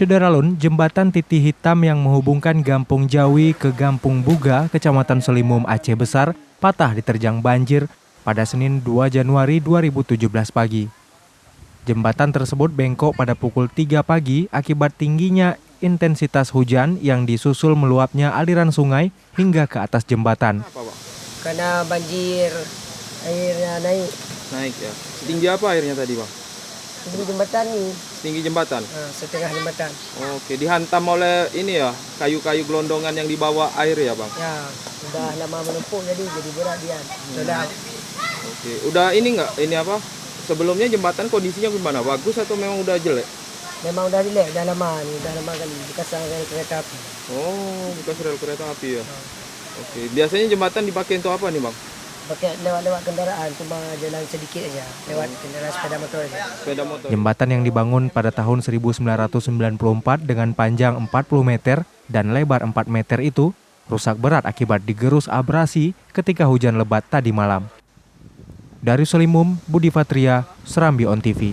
Syederalun, jembatan Titi Hitam yang menghubungkan Gampung Jawi ke Gampung Buga, Kecamatan Selimum, Aceh Besar, patah diterjang banjir pada Senin 2 Januari 2017 pagi. Jembatan tersebut bengkok pada pukul 3 pagi akibat tingginya intensitas hujan yang disusul meluapnya aliran sungai hingga ke atas jembatan. Karena banjir, airnya naik. Naik ya. Setinggi apa airnya tadi, Bang? Tinggi jembatan nih. Tinggi jembatan? Setengah jembatan. Oke, dihantam oleh ini ya, kayu-kayu gelondongan yang dibawa air ya, Bang? Ya, udah lama menumpuk jadi berat dia. Oke, udah ini enggak, ini apa? Sebelumnya jembatan kondisinya gimana? Bagus atau memang udah jelek? Memang udah jelek, udah lama nih, udah lama kali bekas rel kereta api. Oh, bekas rel kereta api ya. Oke, biasanya jembatan dipakai untuk apa nih, Bang? Pakai lewat kendaraan, cuma jalan sedikit aja, lewat kendaraan sepeda motor aja. Sepeda motor. Jembatan yang dibangun pada tahun 1994 dengan panjang 40 meter dan lebar 4 meter itu rusak berat akibat digerus abrasi ketika hujan lebat tadi malam. Dari Selimum, Budi Fatria, Serambi On TV.